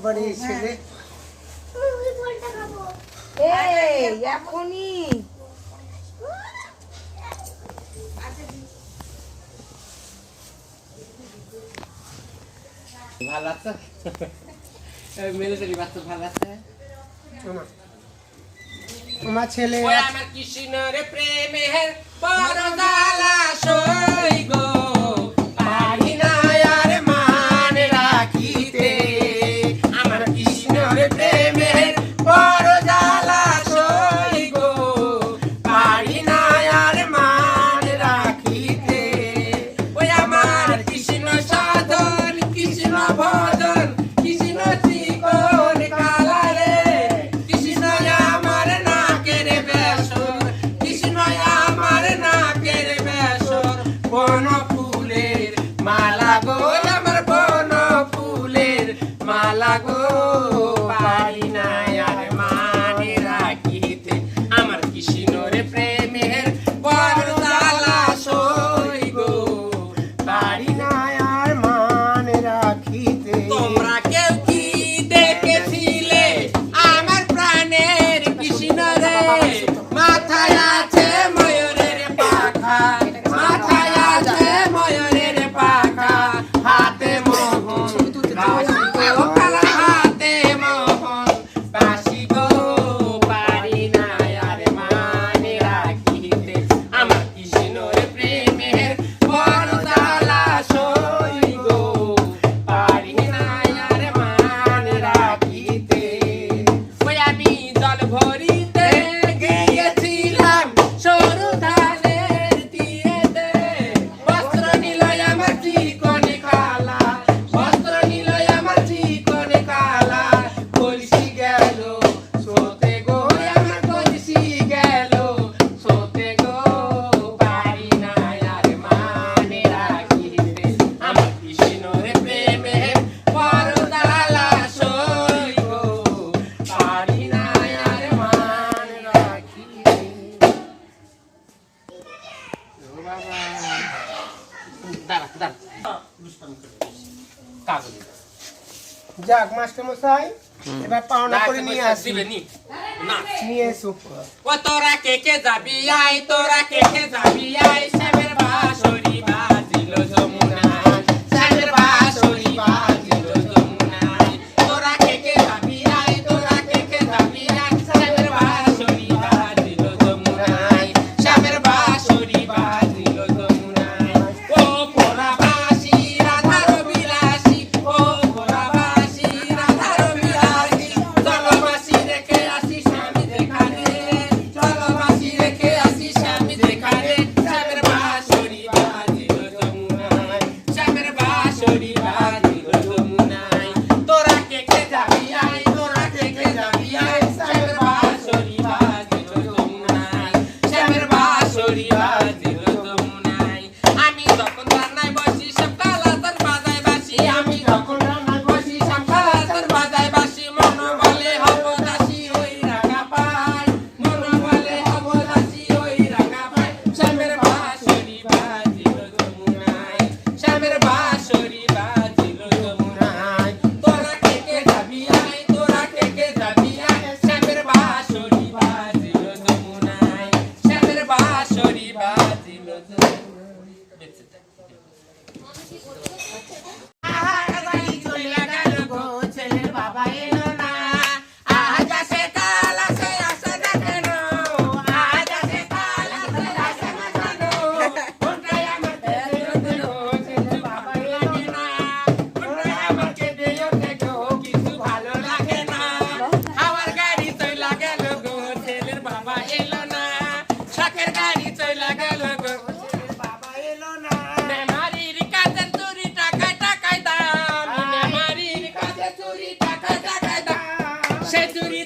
बड़ी ছেলে এখনই ভালো আছে মিলিটারি বাচ্চা ভালো আছে আমার ছেলে আমার কৃষ্ণের প্রেমের পরদালা সই গো পারি না আর মান রাখিতে আমার কৃষ্ণের প্রেমের পরদালা সই গো পারি না আর মান রাখিতে ওই আমার কৃষ্ণ সাধন কৃষ্ণ ভজন কৃষ্ণ চিকন কালারে কৃষ্ণ আমার নাকের বেসর কৃষ্ণ আমার নাকের বেসর বন ফুলের মালা গো আমার বন ফুলের মালা গো পারি না আর মানে রাখিতে আমার কৃষ্ণর প্রেমের পরদালা সই গো পারি না আর মান রাখিতে তোমরা কেউ কি দেখেছিলে আমার প্রাণের কৃষ্ণ রে মাথায় আছে ময়ূরের পাখা মাথায় আছে ময়ূরের পাখা হাতে মোহন বাঁশি গো হাতে মোহন বাঁশি গো পারি না আর মানে রাখিতে আমার কৃষ্ণর প্রেমের পরদালা সই গো পারি না আর মানে রাখিতে ওই আমি জল ভরিতে গিয়েছিলাম সরু ধানের দিয়েতে বস্ত্র নিল আমার চিকন কালা বস্ত্র নিল আমার চিকন কালা কলসি গেল সোতে গো আমার কলসি গেল সোতে গো পারি না আর মানে রাখিতে আমার কৃষ্ণর প্রেমের পরদালা সই গো পারি না আর মানে রাখিতে ও বাবা দাঁড়া দাঁড়া কাগজ যাক মাস্টার মশাই এবার পাওনা করে নিয়ে আসি দিবে নি না নিয়ে এসো ও তোরা কে কে যাবি আই তোরা কে কে যাবি আই শ্যামের বাঁশরি বাজিল যমুনায় শ্যামের বাঁশরি বাজিল যমুনায় তোরা কে কে যাবি আই তোরা কে কে যাবি আই শ্যামের বাঁশরি বাজিল যমুনায় শ্যামের বাঁশরি বাজিল যমুনায় ও পোড়া বাঁশি রাধার বিলাসী ও পোড়া বাঁশি রাধার বিলাসী চলো বাঁশি রেখে আসি স্বামী দেখানে চলো বাঁশি রেখে আসি স্বামী দেখানে শ্যামের বাঁশরি বাজিল যমুনায় শ্যামের বাঁশরি বাজিল যমুনায় তোরা কে কে যাবি আই তোরা কে কে যাবি আই শ্যামের বাঁশরি বাজিল যমুনায় শ্যামের বাঁশরি বাজিল যমুনায় আমি যখন রান্নায় বসি সব কালাতন বাজায় বাসি আমি যখন রান্নায় বসি সব কালাতন বাজায় বাসি মন বলে হব দাসী ওই রাগা পাই মন বলে হব দাসী ওই রাগা পাই শ্যামের বাঁশরি বাজিল যমুনায় শ্যামের বাঁশরি বাজিল যমুনায় তোরা কে কে যাবি আই তোরা কে কে যাবি আই শ্যামের বাঁশরি বাজিল যমুনায় শ্যামের বাঁশরি বাজিল যমুনায় আহারাবাড়ি চলে গেল গো ছেলের বাবা এলো না আজ আসে কাল আসে আসে না কেন আজ আসে কাল আসে আসে না কেন কোনটাই আমার কেঁদে গো ছেলের বাবা এলো না কোনটাই আমার কেঁদে গো কিছু ভালো লাগে না আমার গাড়ি চলে গেল গো ছেলের বাবা এলো না শখের গাড়ি চলে গেল গো ছেলের বাবা এলো না মেমারির কাজের চুরি টাকায় টাকায় দাম মেমারির কাজের চুরি টাকায় টাকায় দাম সে চুরি